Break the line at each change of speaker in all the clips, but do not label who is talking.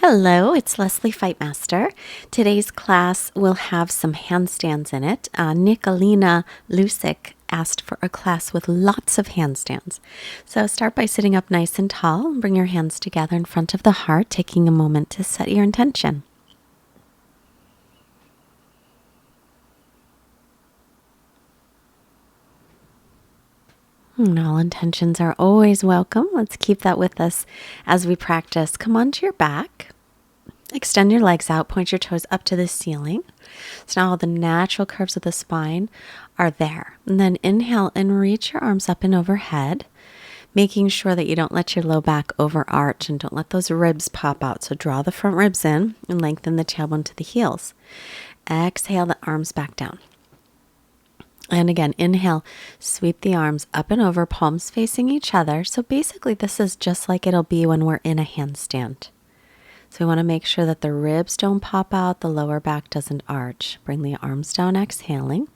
Hello, it's Leslie Fightmaster. Today's class will have some handstands in it. Nicolina Lusick asked for a class with lots of handstands. So start by sitting up nice and tall and bring your hands together in front of the heart, taking a moment to set your intention. And all intentions are always welcome. Let's keep that with us as we practice. Come onto your back. Extend your legs out, point your toes up to the ceiling. So now all the natural curves of the spine are there. And then inhale and reach your arms up and overhead, making sure that you don't let your low back overarch and don't let those ribs pop out. So draw the front ribs in and lengthen the tailbone to the heels. Exhale the arms back down. And again, inhale, sweep the arms up and over, palms facing each other. So basically this is just like it'll be when we're in a handstand. So we want to make sure that the ribs don't pop out, the lower back doesn't arch. Bring the arms down, exhaling.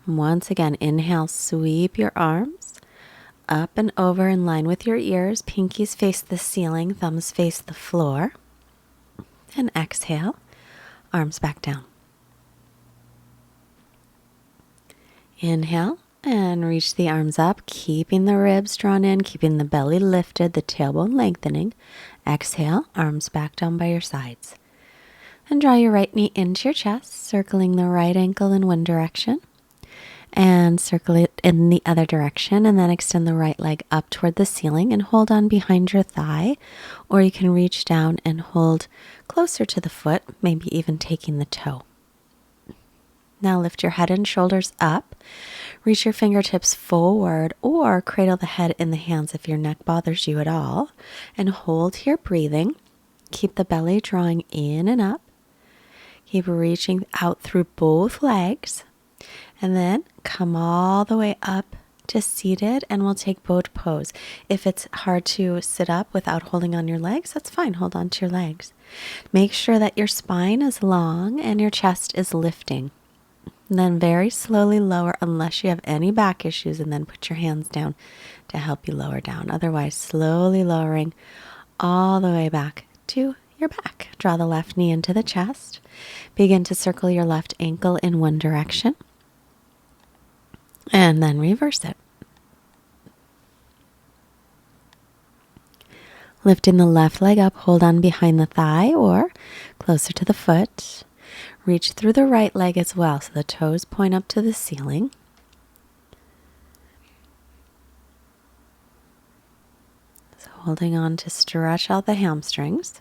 Once again, inhale, sweep your arms up and over in line with your ears. Pinkies face the ceiling, thumbs face the floor. And exhale, arms back down. Inhale and reach the arms up, keeping the ribs drawn in, keeping the belly lifted, the tailbone lengthening. Exhale, arms back down by your sides. And draw your right knee into your chest, circling the right ankle in one direction. And circle it in the other direction. And then extend the right leg up toward the ceiling and hold on behind your thigh. Or you can reach down and hold closer to the foot, maybe even taking the toe. Now lift your head and shoulders up. Reach your fingertips forward or cradle the head in the hands if your neck bothers you at all. And hold here, breathing. Keep the belly drawing in and up. Keep reaching out through both legs. And then come all the way up to seated, and we'll take boat pose. If it's hard to sit up without holding on your legs, that's fine. Hold on to your legs. Make sure that your spine is long and your chest is lifting. And then very slowly lower unless you have any back issues, and then put your hands down to help you lower down. Otherwise, slowly lowering all the way back to your back. Draw the left knee into the chest. Begin to circle your left ankle in one direction. And then reverse it. Lifting the left leg up, hold on behind the thigh or closer to the foot. Reach through the right leg as well, so the toes point up to the ceiling. So holding on to stretch out the hamstrings.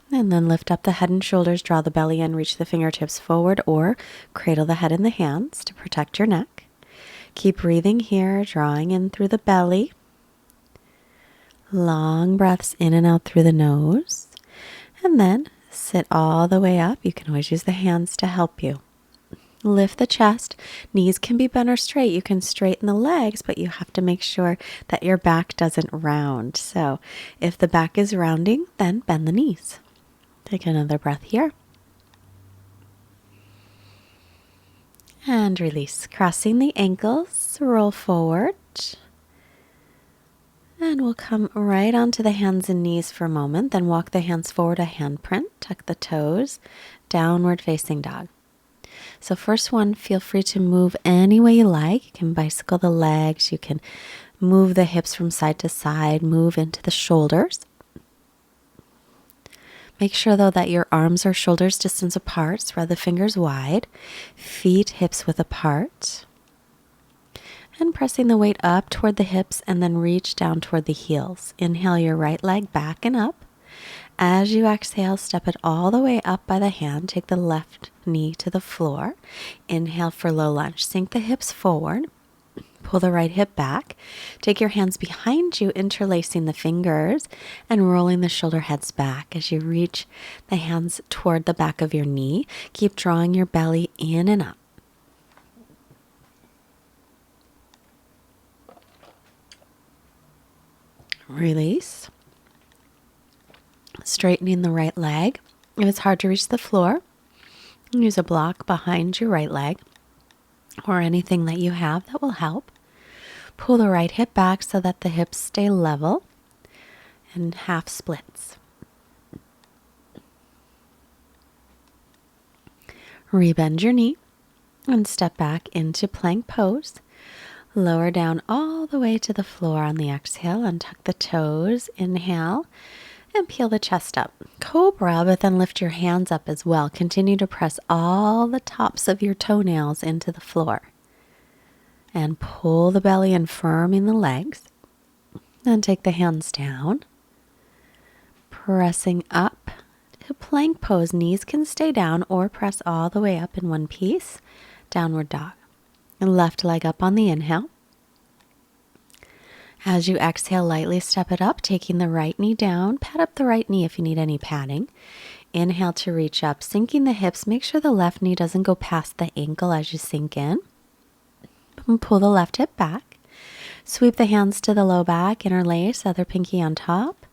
And then lift up the head and shoulders, draw the belly in, reach the fingertips forward or cradle the head in the hands to protect your neck. Keep breathing here, drawing in through the belly. Long breaths in and out through the nose. And then sit all the way up. You can always use the hands to help you. Lift the chest. Knees can be bent or straight. You can straighten the legs, but you have to make sure that your back doesn't round. So if the back is rounding, then bend the knees. Take another breath here. And release. Crossing the ankles, roll forward. And we'll come right onto the hands and knees for a moment, then walk the hands forward a handprint, tuck the toes, downward facing dog. So first one, feel free to move any way you like. You can bicycle the legs, you can move the hips from side to side, move into the shoulders. Make sure though that your arms are shoulders distance apart, spread the fingers wide, feet hips width apart. And pressing the weight up toward the hips and then reach down toward the heels. Inhale your right leg back and up. As you exhale, step it all the way up by the hand. Take the left knee to the floor. Inhale for low lunge. Sink the hips forward. Pull the right hip back. Take your hands behind you, interlacing the fingers and rolling the shoulder heads back as you reach the hands toward the back of your knee. Keep drawing your belly in and up. Release. Straightening the right leg. If it's hard to reach the floor, use a block behind your right leg or anything that you have that will help. Pull the right hip back so that the hips stay level and half splits. Rebend your knee and step back into plank pose. Lower down all the way to the floor on the exhale. Untuck the toes. Inhale and peel the chest up. Cobra, but then lift your hands up as well. Continue to press all the tops of your toenails into the floor. And pull the belly in, firming the legs. Then take the hands down. Pressing up to plank pose. Knees can stay down or press all the way up in one piece. Downward dog. And left leg up on the inhale. As you exhale, lightly step it up, taking the right knee down. Pat up the right knee if you need any padding. Inhale to reach up, sinking the hips. Make sure the left knee doesn't go past the ankle as you sink in. And pull the left hip back. Sweep the hands to the low back, interlace, other pinky on top.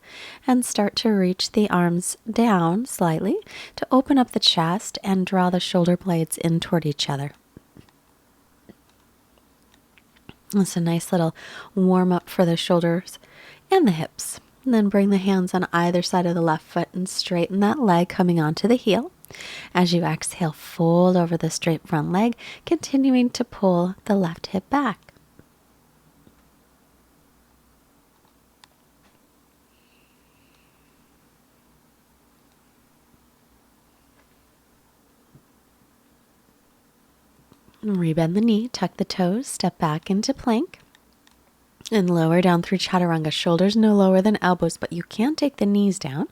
And start to reach the arms down slightly to open up the chest and draw the shoulder blades in toward each other. It's a nice little warm up for the shoulders and the hips. And then bring the hands on either side of the left foot and straighten that leg coming onto the heel. As you exhale, fold over the straight front leg, continuing to pull the left hip back. Rebend the knee, tuck the toes, step back into plank, and lower down through chaturanga. Shoulders no lower than elbows, but you can take the knees down.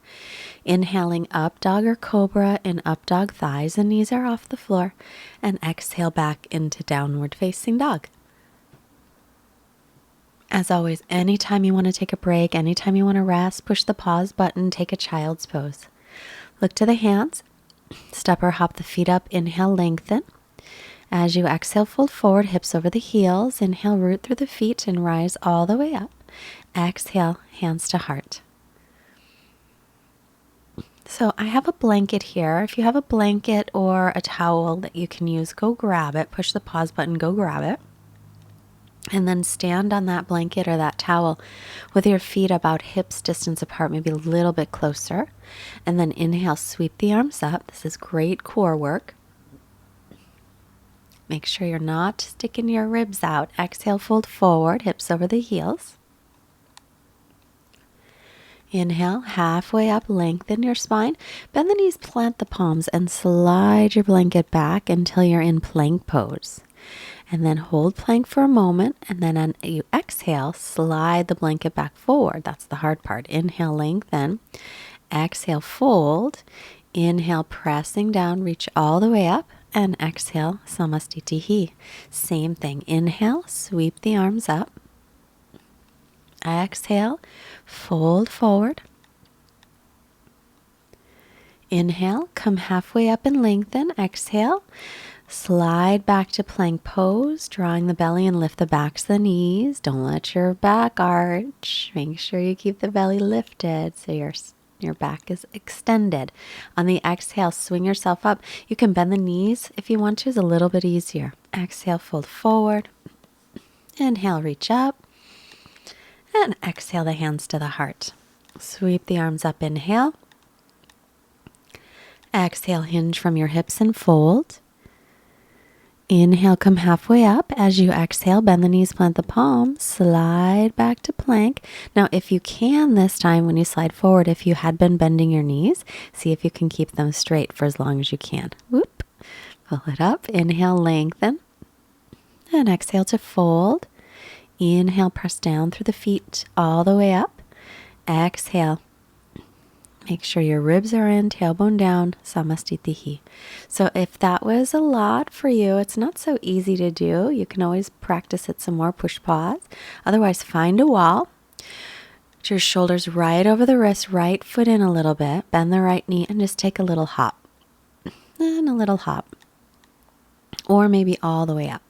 Inhaling up dog or cobra, in up dog, thighs and knees are off the floor, and exhale back into downward facing dog. As always, anytime you want to take a break, anytime you want to rest, push the pause button, take a child's pose. Look to the hands, step or hop the feet up, inhale, lengthen. As you exhale, fold forward, hips over the heels. Inhale, root through the feet and rise all the way up. Exhale, hands to heart. So I have a blanket here. If you have a blanket or a towel that you can use, go grab it. Push the pause button, go grab it. And then stand on that blanket or that towel with your feet about hips distance apart, maybe a little bit closer. And then inhale, sweep the arms up. This is great core work. Make sure you're not sticking your ribs out. Exhale, fold forward, hips over the heels. Inhale, halfway up, lengthen your spine. Bend the knees, plant the palms, and slide your blanket back until you're in plank pose. And then hold plank for a moment, and then on you exhale, slide the blanket back forward. That's the hard part. Inhale, lengthen. Exhale, fold. Inhale, pressing down, reach all the way up. And exhale, samastitihi. Same thing. Inhale, sweep the arms up. Exhale, fold forward. Inhale, come halfway up and lengthen. Exhale, slide back to plank pose, drawing the belly and lift the backs of the knees. Don't let your back arch. Make sure you keep the belly lifted so your back is extended. On the exhale, swing yourself up. You can bend the knees if you want to. It's a little bit easier. Exhale, fold forward. Inhale, reach up. And exhale the hands to the heart. Sweep the arms up. Inhale. Exhale, hinge from your hips and fold. Inhale, come halfway up. As you exhale, bend the knees, plant the palms, slide back to plank. Now, if you can this time, when you slide forward, if you had been bending your knees, see if you can keep them straight for as long as you can. Whoop. Pull it up. Inhale, lengthen. And exhale to fold. Inhale, press down through the feet all the way up. Exhale. Make sure your ribs are in, tailbone down, samastitihi. So if that was a lot for you, it's not so easy to do. You can always practice it some more, push pause. Otherwise, find a wall. Put your shoulders right over the wrist, right foot in a little bit, bend the right knee, and just take a little hop. And a little hop. Or maybe all the way up.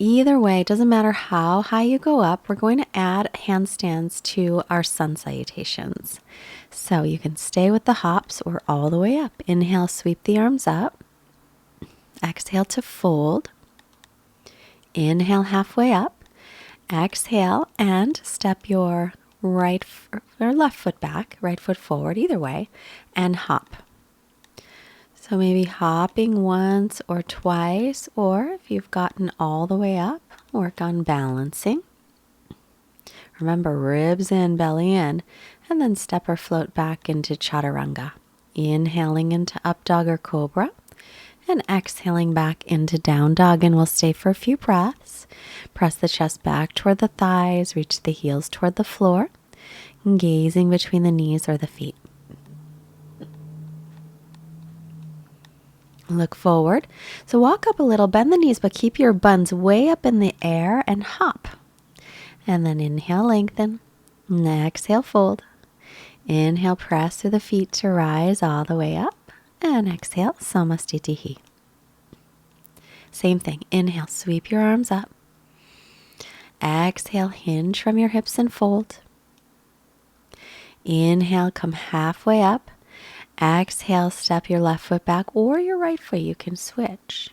Either way, it doesn't matter how high you go up, we're going to add handstands to our sun salutations. So you can stay with the hops or all the way up. Inhale, sweep the arms up. Exhale to fold. Inhale halfway up. Exhale and step your right or left foot back, right foot forward, either way, and hop. So maybe hopping once or twice, or if you've gotten all the way up, work on balancing. Remember, ribs in, belly in, and then step or float back into chaturanga. Inhaling into up dog or cobra, and exhaling back into down dog, and we'll stay for a few breaths. Press the chest back toward the thighs, reach the heels toward the floor, gazing between the knees or the feet. Look forward. So walk up a little, bend the knees, but keep your buns way up in the air and hop. And then inhale, lengthen. And exhale, fold. Inhale, press through the feet to rise all the way up. And exhale, samastitihi. Same thing. Inhale, sweep your arms up. Exhale, hinge from your hips and fold. Inhale, come halfway up. Exhale, step your left foot back or your right foot. You can switch.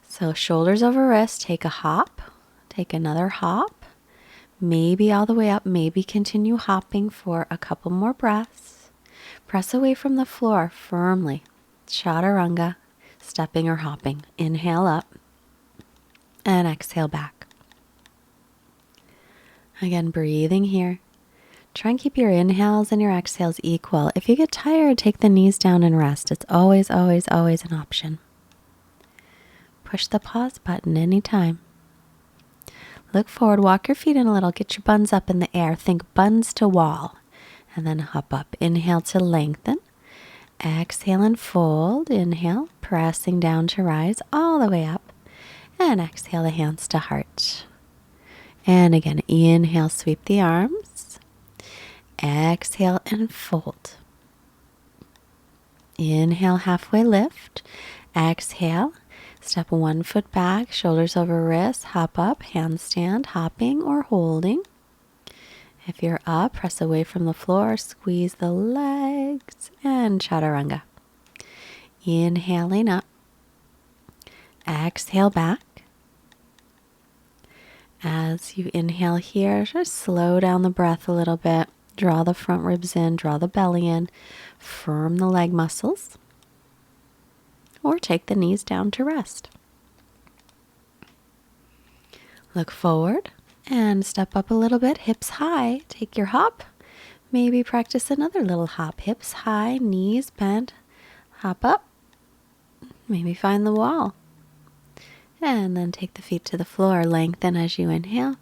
So shoulders over wrist, take a hop, take another hop, maybe all the way up, maybe continue hopping for a couple more breaths. Press away from the floor firmly. Chaturanga, stepping or hopping. Inhale up and exhale back. Again, breathing here. Try and keep your inhales and your exhales equal. If you get tired, take the knees down and rest. It's always, always, always an option. Push the pause button anytime. Look forward, walk your feet in a little, get your buns up in the air. Think buns to wall, and then hop up. Inhale to lengthen. Exhale and fold. Inhale, pressing down to rise all the way up. And exhale the hands to heart. And again, inhale, sweep the arms. Exhale and fold. Inhale, halfway lift. Exhale, step one foot back, shoulders over wrists, hop up, handstand, hopping or holding. If you're up, press away from the floor, squeeze the legs, and chaturanga. Inhaling up. Exhale back. As you inhale here, just slow down the breath a little bit. Draw the front ribs in, draw the belly in, firm the leg muscles, or take the knees down to rest. Look forward and step up a little bit, hips high. Take your hop. Maybe practice another little hop. Hips high, knees bent, hop up. Maybe find the wall. And then take the feet to the floor. Lengthen as you inhale.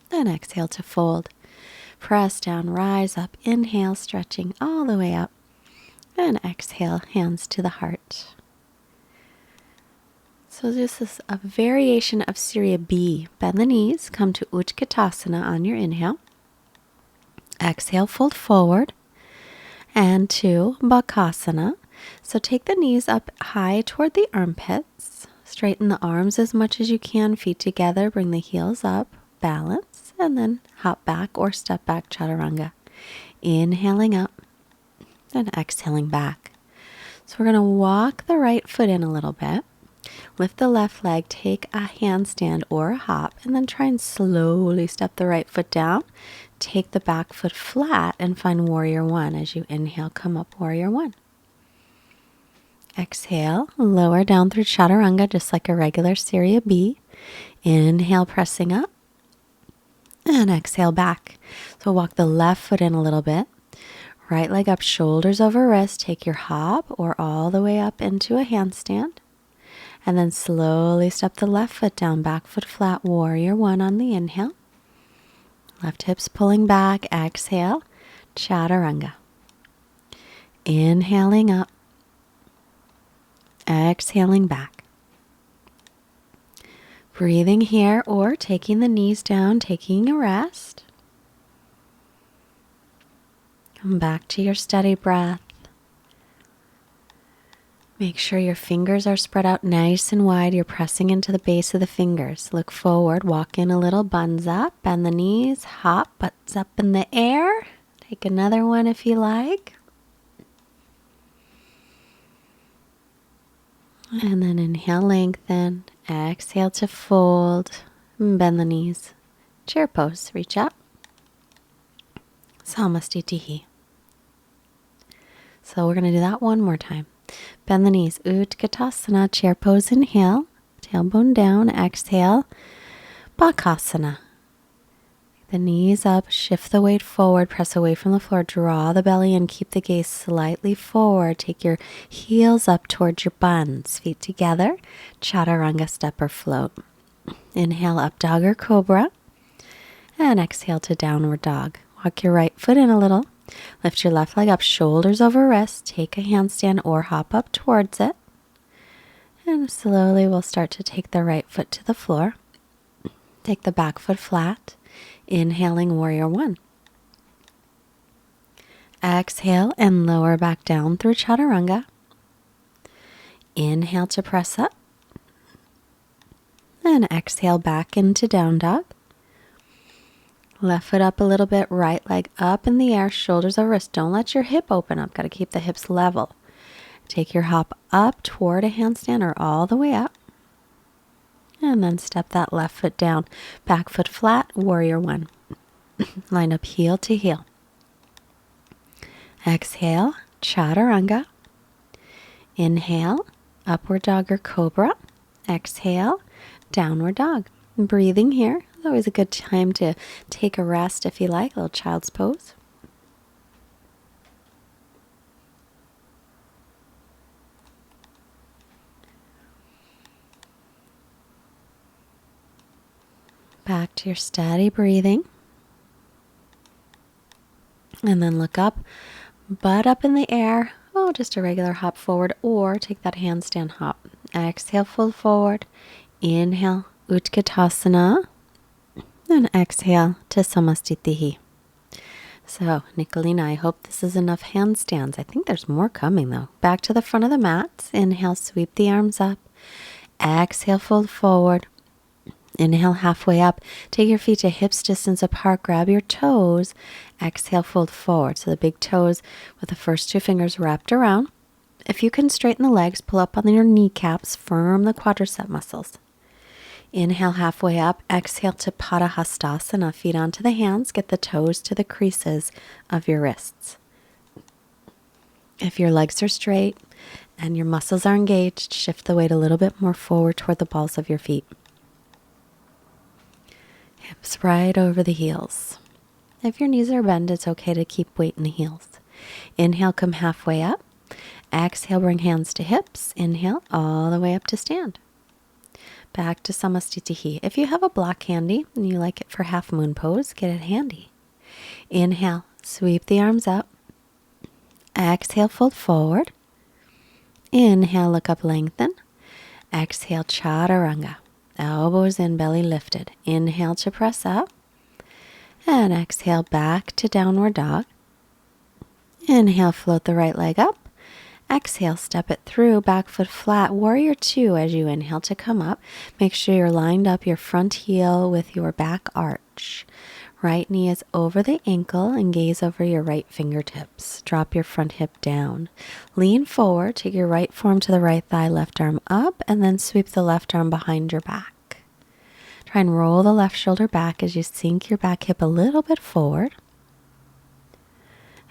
Then exhale to fold. Press down, rise up, inhale, stretching all the way up. And exhale, hands to the heart. So this is a variation of Surya B. Bend the knees, come to Utkatasana on your inhale. Exhale, fold forward. And to Bakasana. So take the knees up high toward the armpits. Straighten the arms as much as you can, feet together, bring the heels up, balance, and then hop back or step back, chaturanga. Inhaling up and exhaling back. So we're going to walk the right foot in a little bit. Lift the left leg, take a handstand or a hop, and then try and slowly step the right foot down. Take the back foot flat and find warrior one. As you inhale, come up warrior one. Exhale, lower down through chaturanga just like a regular Surya B. Inhale, pressing up. And exhale back. So walk the left foot in a little bit. Right leg up, shoulders over wrist. Take your hop or all the way up into a handstand. And then slowly step the left foot down, back foot flat, warrior one on the inhale. Left hips pulling back, exhale, chaturanga. Inhaling up. Exhaling back. Breathing here or taking the knees down, taking a rest. Come back to your steady breath. Make sure your fingers are spread out nice and wide. You're pressing into the base of the fingers. Look forward, walk in a little, buns up, bend the knees, hop, butts up in the air. Take another one if you like. And then inhale, lengthen. Exhale to fold. Bend the knees. Chair pose. Reach up. Samastitihi. So we're going to do that one more time. Bend the knees. Utkatasana. Chair pose. Inhale. Tailbone down. Exhale. Bakasana. The knees up, shift the weight forward, press away from the floor, draw the belly in, keep the gaze slightly forward. Take your heels up towards your buns, feet together, chaturanga step or float. Inhale, up dog or cobra, and exhale to downward dog. Walk your right foot in a little, lift your left leg up, shoulders over wrists, take a handstand or hop up towards it. And slowly we'll start to take the right foot to the floor. Take the back foot flat. Inhaling warrior one. Exhale and lower back down through chaturanga. Inhale to press up. And exhale back into down dog. Left foot up a little bit, right leg up in the air, shoulders over wrist. Don't let your hip open up. Got to keep the hips level. Take your hop up toward a handstand or all the way up. And then step that left foot down. Back foot flat, warrior one. Line up heel to heel. Exhale, chaturanga. Inhale, upward dog or cobra. Exhale, downward dog. Breathing here. It's always a good time to take a rest if you like. A little child's pose. Back to your steady breathing. And then look up, butt up in the air. Oh, just a regular hop forward, or take that handstand hop. Exhale, fold forward. Inhale, Utkatasana. And exhale to Samastitihi. So, Nicolina, I hope this is enough handstands. I think there's more coming though. Back to the front of the mat. Inhale, sweep the arms up. Exhale, fold forward. Inhale, halfway up. Take your feet to hips distance apart. Grab your toes. Exhale, fold forward. So the big toes with the first two fingers wrapped around. If you can straighten the legs, pull up on your kneecaps. Firm the quadricep muscles. Inhale, halfway up. Exhale to Padahastasana. Feet onto the hands. Get the toes to the creases of your wrists. If your legs are straight and your muscles are engaged, shift the weight a little bit more forward toward the balls of your feet. Hips right over the heels. If your knees are bent, it's okay to keep weight in the heels. Inhale, come halfway up. Exhale, bring hands to hips. Inhale, all the way up to stand. Back to Samastitihi. If you have a block handy and you like it for half moon pose, get it handy. Inhale, sweep the arms up. Exhale, fold forward. Inhale, look up, lengthen. Exhale, chaturanga. Elbows in, belly lifted. Inhale to press up. And exhale back to downward dog. Inhale, float the right leg up. Exhale, step it through, back foot flat. Warrior two as you inhale to come up. Make sure you're lined up your front heel with your back arch. Right knee is over the ankle and gaze over your right fingertips. Drop your front hip down. Lean forward, take your right forearm to the right thigh, left arm up, and then sweep the left arm behind your back. Try and roll the left shoulder back as you sink your back hip a little bit forward.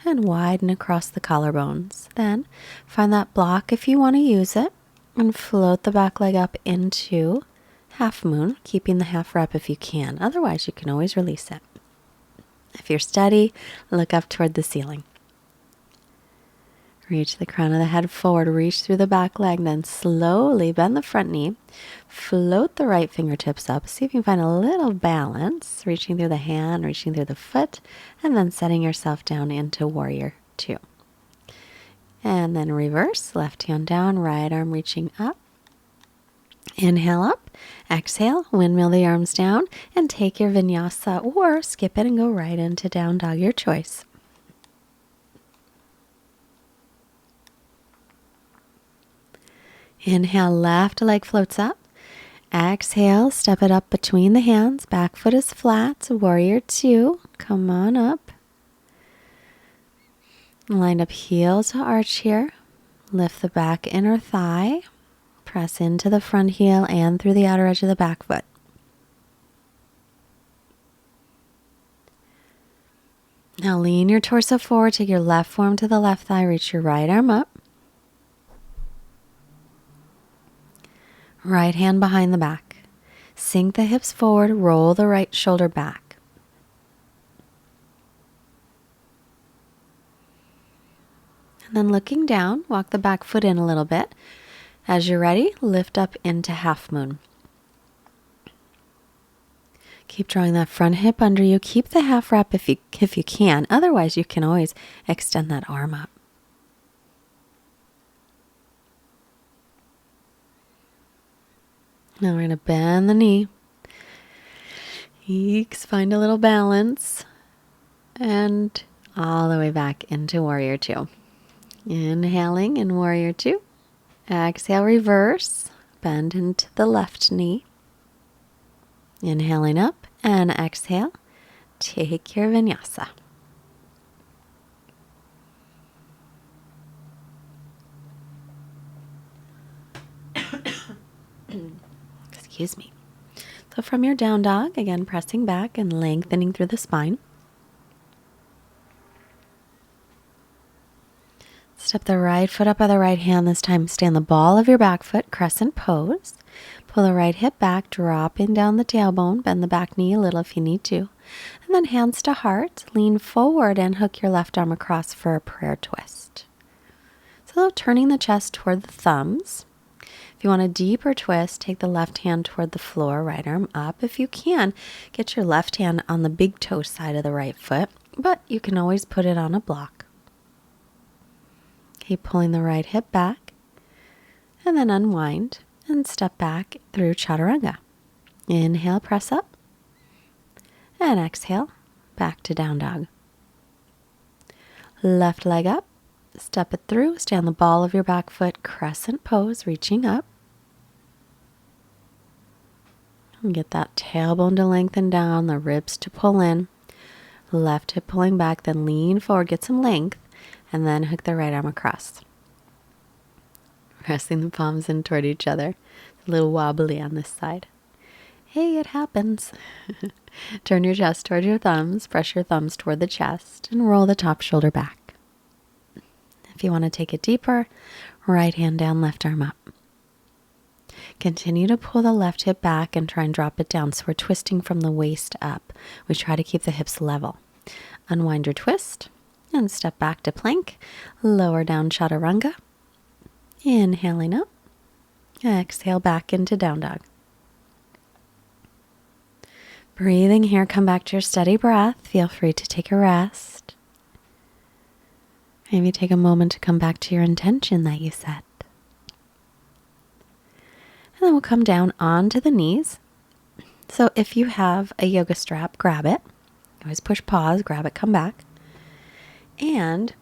And widen across the collarbones. Then find that block if you want to use it and float the back leg up into half moon, keeping the half rep if you can. Otherwise, you can always release it. If you're steady, look up toward the ceiling. Reach the crown of the head forward, reach through the back leg, then slowly bend the front knee. Float the right fingertips up. See if you can find a little balance, reaching through the hand, reaching through the foot, and then setting yourself down into warrior two. And then reverse, left hand down, right arm reaching up. Inhale up, exhale, windmill the arms down, and take your vinyasa or skip it and go right into down dog, your choice. Inhale, left leg floats up. Exhale, step it up between the hands. Back foot is flat. Warrior two. Come on up. Line up heel to arch here. Lift the back inner thigh. Press into the front heel and through the outer edge of the back foot. Now lean your torso forward, take your left forearm to the left thigh, reach your right arm up. Right hand behind the back. Sink the hips forward, roll the right shoulder back. And then looking down, walk the back foot in a little bit. As you're ready, lift up into half moon. Keep drawing that front hip under you. Keep the half wrap if you can. Otherwise, you can always extend that arm up. Now we're going to bend the knee. Eeks, find a little balance. And all the way back into Warrior Two. Inhaling in Warrior Two. Exhale, reverse. Bend into the left knee. Inhaling up and exhale. Take your Vinyasa. Excuse me. So from your down dog, again pressing back and lengthening through the spine. Step the right foot up by the right hand. This time stay on the ball of your back foot, Crescent Pose. Pull the right hip back, dropping down the tailbone. Bend the back knee a little if you need to. And then hands to heart. Lean forward and hook your left arm across for a prayer twist. So turning the chest toward the thumbs. If you want a deeper twist, take the left hand toward the floor, right arm up. If you can, get your left hand on the big toe side of the right foot, but you can always put it on a block. Keep pulling the right hip back, and then unwind and step back through Chaturanga. Inhale, press up, and exhale, back to down dog. Left leg up, step it through, stay on the ball of your back foot, Crescent Pose, reaching up. And get that tailbone to lengthen down, the ribs to pull in. Left hip pulling back, then lean forward, get some length, and then hook the right arm across. Pressing the palms in toward each other. A little wobbly on this side. Hey, it happens. Turn your chest toward your thumbs, press your thumbs toward the chest, and roll the top shoulder back. If you want to take it deeper, right hand down, left arm up. Continue to pull the left hip back and try and drop it down. So we're twisting from the waist up. We try to keep the hips level. Unwind your twist and step back to plank. Lower down Chaturanga. Inhaling up. Exhale back into down dog. Breathing here, come back to your steady breath. Feel free to take a rest. Maybe take a moment to come back to your intention that you set. And then we'll come down onto the knees. So if you have a yoga strap, grab it. Always push pause, grab it, come back. And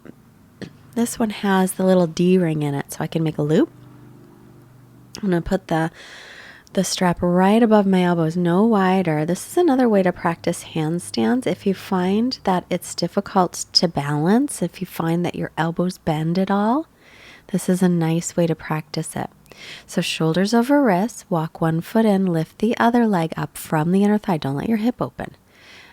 this one has the little D-ring in it, so I can make a loop. I'm going to put the strap right above my elbows, no wider. This is another way to practice handstands. If you find that it's difficult to balance, if you find that your elbows bend at all, this is a nice way to practice it. So shoulders over wrists, walk one foot in, lift the other leg up from the inner thigh. Don't let your hip open.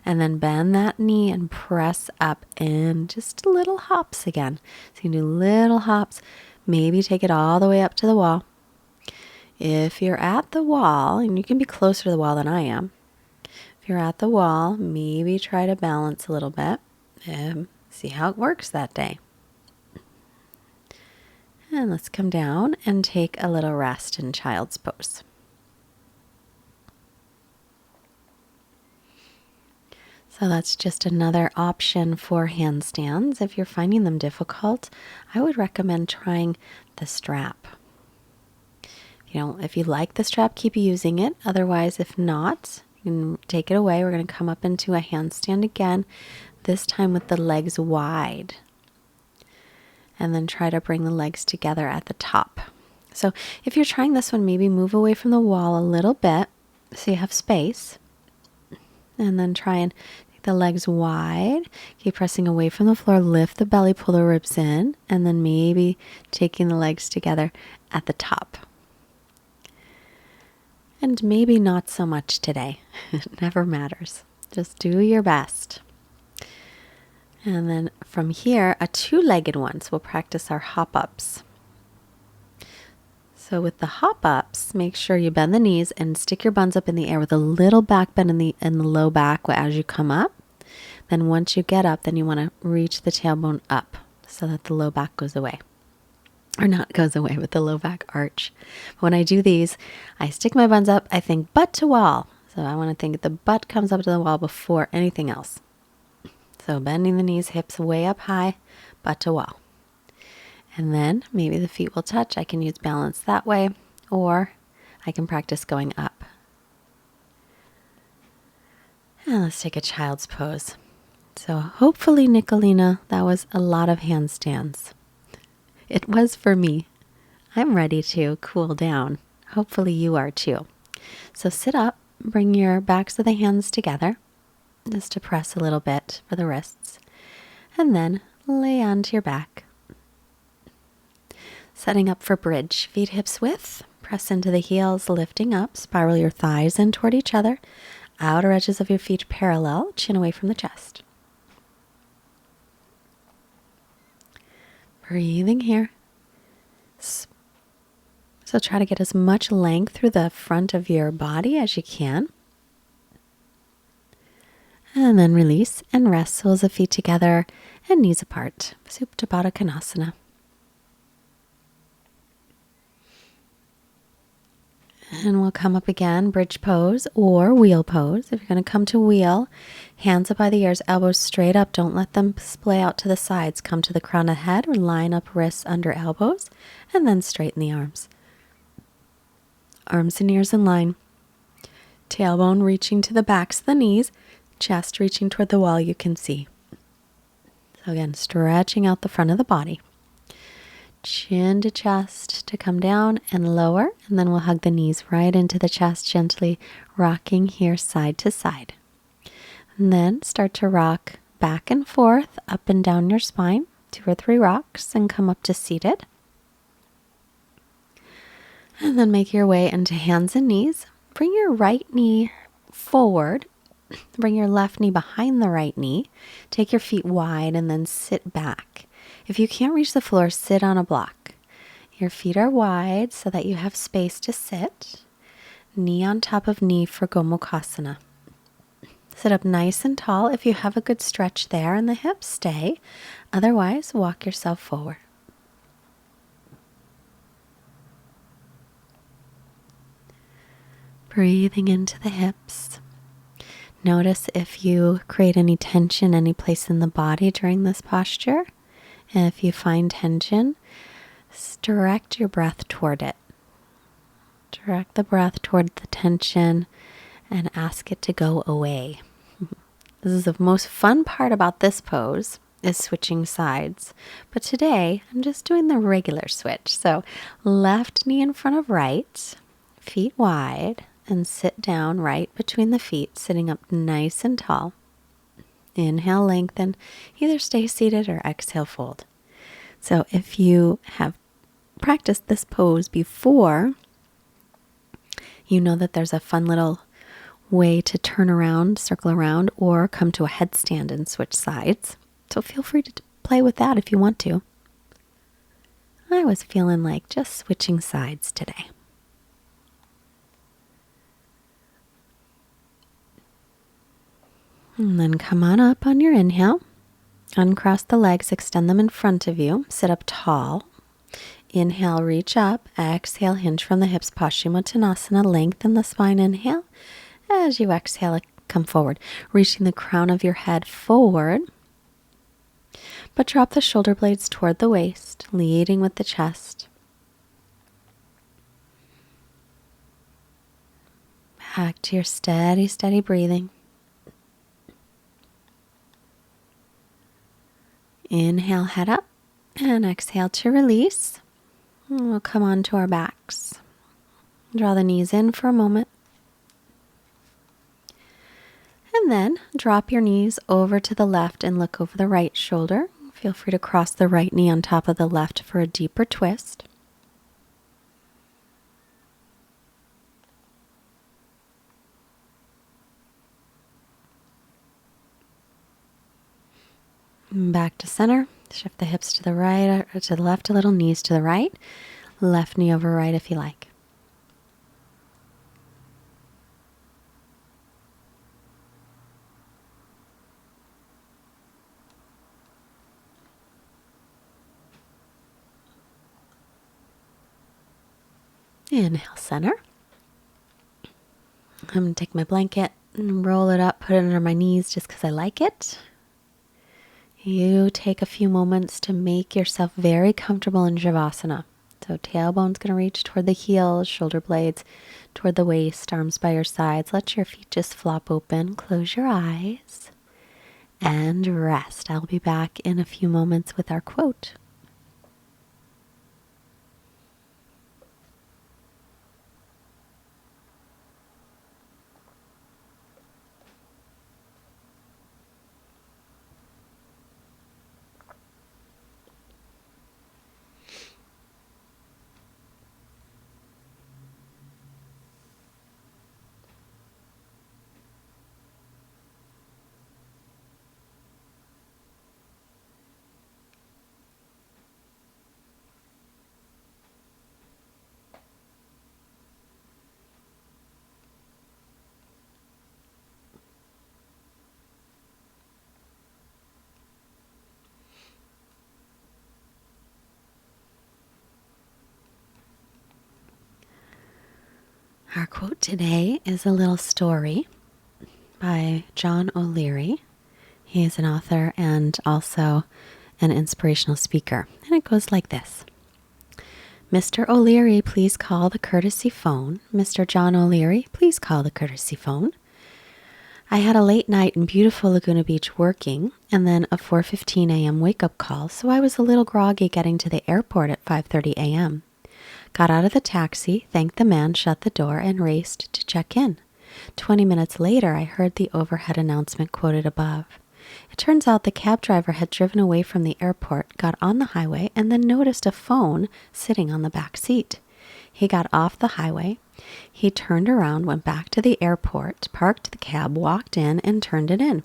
And then bend that knee and press up in just little hops again. So you can do little hops. Maybe take it all the way up to the wall. If you're at the wall, and you can be closer to the wall than I am. If you're at the wall, maybe try to balance a little bit and see how it works that day. And let's come down and take a little rest in child's pose. So that's just another option for handstands. If you're finding them difficult, I would recommend trying the strap. If you like the strap, keep using it. Otherwise, if not, you can take it away. We're going to come up into a handstand again, this time with the legs wide. And then try to bring the legs together at the top. So if you're trying this one, maybe move away from the wall a little bit so you have space. And then try and take the legs wide. Keep pressing away from the floor. Lift the belly, pull the ribs in. And then maybe taking the legs together at the top. and maybe not so much today. It never matters. Just do your best. And then from here, a two-legged one. So we'll practice our hop-ups. So with the hop-ups, make sure you bend the knees and stick your buns up in the air with a little back bend in the low back as you come up. Then once you get up, then you want to reach the tailbone up so that the low back goes away. Or not goes away, but the low back arch. When I do these, I stick my buns up, I think butt to wall. So I want to think the butt comes up to the wall before anything else. So bending the knees, hips way up high, butt to wall. And then maybe the feet will touch. I can use balance that way, or I can practice going up. And let's take a child's pose. So hopefully, Nicolina, that was a lot of handstands. It was for me. I'm ready to cool down. Hopefully you are too. So sit up, bring your backs of the hands together, just to press a little bit for the wrists, and then lay onto your back. Setting up for bridge, feet hips width, press into the heels, lifting up, spiral your thighs in toward each other, outer edges of your feet parallel, chin away from the chest. Breathing here. So try to get as much length through the front of your body as you can. And then release and rest, soles of feet together and knees apart. Supta Baddha Konasana. And we'll come up again, bridge pose or wheel pose. If you're going to come to wheel, hands up by the ears, elbows straight up. Don't let them splay out to the sides. Come to the crown of the head or line up wrists under elbows and then straighten the arms. Arms and ears in line. Tailbone reaching to the backs of the knees, chest reaching toward the wall you can see. So again, stretching out the front of the body. Chin to chest to come down and lower, and then we'll hug the knees right into the chest, gently rocking here side to side. And then start to rock back and forth, up and down your spine, 2 or 3 rocks, and come up to seated. And then make your way into hands and knees. Bring your right knee forward. Bring your left knee behind the right knee. Take your feet wide and then sit back. If you can't reach the floor, sit on a block. Your feet are wide so that you have space to sit. Knee on top of knee for Gomukhasana. Sit up nice and tall. If you have a good stretch there in the hips, stay. Otherwise, walk yourself forward. Breathing into the hips. Notice if you create any tension any place in the body during this posture. And if you find tension, direct your breath toward it. Direct the breath toward the tension and ask it to go away. This is the most fun part about this pose, is switching sides. But today, I'm just doing the regular switch. So left knee in front of right, feet wide, and sit down right between the feet, sitting up nice and tall. Inhale, lengthen. Either stay seated or exhale, fold. So if you have practiced this pose before, you know that there's a fun little way to turn around, circle around, or come to a headstand and switch sides. So feel free to play with that if you want to. I was feeling like just switching sides today. And then come on up on your inhale. Uncross the legs, extend them in front of you. Sit up tall. Inhale, reach up. Exhale, hinge from the hips. Paschimottanasana, lengthen the spine. Inhale. As you exhale, come forward. Reaching the crown of your head forward. But drop the shoulder blades toward the waist, leading with the chest. Back to your steady, steady breathing. Inhale, head up, and exhale to release. And we'll come onto our backs. Draw the knees in for a moment. And then drop your knees over to the left and look over the right shoulder. Feel free to cross the right knee on top of the left for a deeper twist. Back to center. Shift the hips to the right, or to the left a little, knees to the right. Left knee over right if you like. Inhale, center. I'm going to take my blanket and roll it up, put it under my knees just because I like it. You take a few moments to make yourself very comfortable in Shavasana. So tailbone's going to reach toward the heels, shoulder blades toward the waist, arms by your sides. Let your feet just flop open. Close your eyes and rest. I'll be back in a few moments with our quote. Our quote today is a little story by John O'Leary. He is an author and also an inspirational speaker. And it goes like this. Mr. O'Leary, please call the courtesy phone. Mr. John O'Leary, please call the courtesy phone. I had a late night in beautiful Laguna Beach working and then a 4:15 a.m. wake-up call, so I was a little groggy getting to the airport at 5:30 a.m. Got out of the taxi, thanked the man, shut the door, and raced to check in. 20 minutes later, I heard the overhead announcement quoted above. It turns out the cab driver had driven away from the airport, got on the highway, and then noticed a phone sitting on the back seat. He got off the highway. He turned around, went back to the airport, parked the cab, walked in, and turned it in.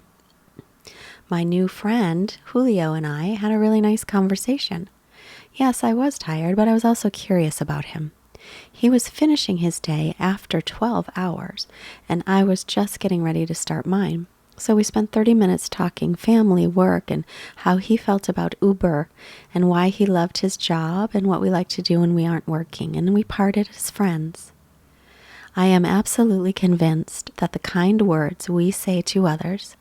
My new friend, Julio, and I had a really nice conversation. Yes, I was tired, but I was also curious about him. He was finishing his day after 12 hours, and I was just getting ready to start mine. So we spent 30 minutes talking family, work, and how he felt about Uber, and why he loved his job, and what we like to do when we aren't working, and we parted as friends. I am absolutely convinced that the kind words we say to others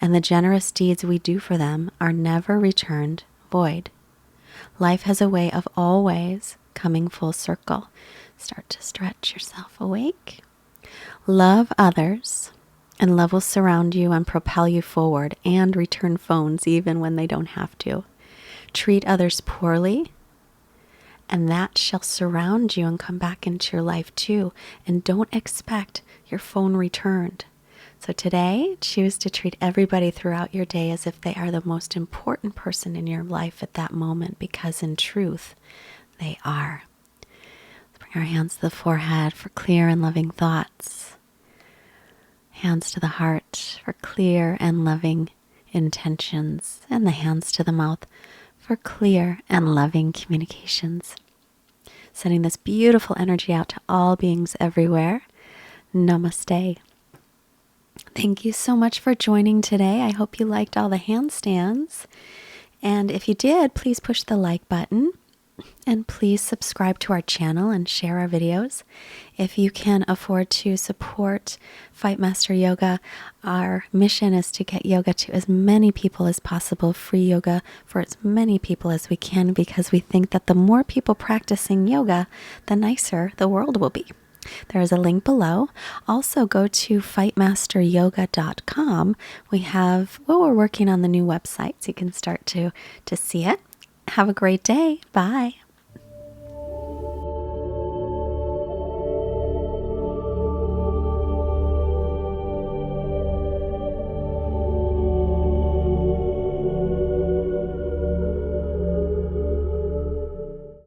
and the generous deeds we do for them are never returned void. Life has a way of always coming full circle. Start to stretch yourself awake. Love others, and love will surround you and propel you forward and return phones even when they don't have to. Treat others poorly, and that shall surround you and come back into your life too. And don't expect your phone returned. So today, choose to treat everybody throughout your day as if they are the most important person in your life at that moment, because in truth, they are. Let's bring our hands to the forehead for clear and loving thoughts. Hands to the heart for clear and loving intentions. And the hands to the mouth for clear and loving communications. Sending this beautiful energy out to all beings everywhere. Namaste. Thank you so much for joining today. I hope you liked all the handstands. And if you did, please push the like button. And please subscribe to our channel and share our videos. If you can afford to support Fightmaster Yoga, our mission is to get yoga to as many people as possible, free yoga for as many people as we can, because we think that the more people practicing yoga, the nicer the world will be. There is a link below. Also go to fightmasteryoga.com. We're working on the new website, so you can start to see it. Have a great day. Bye.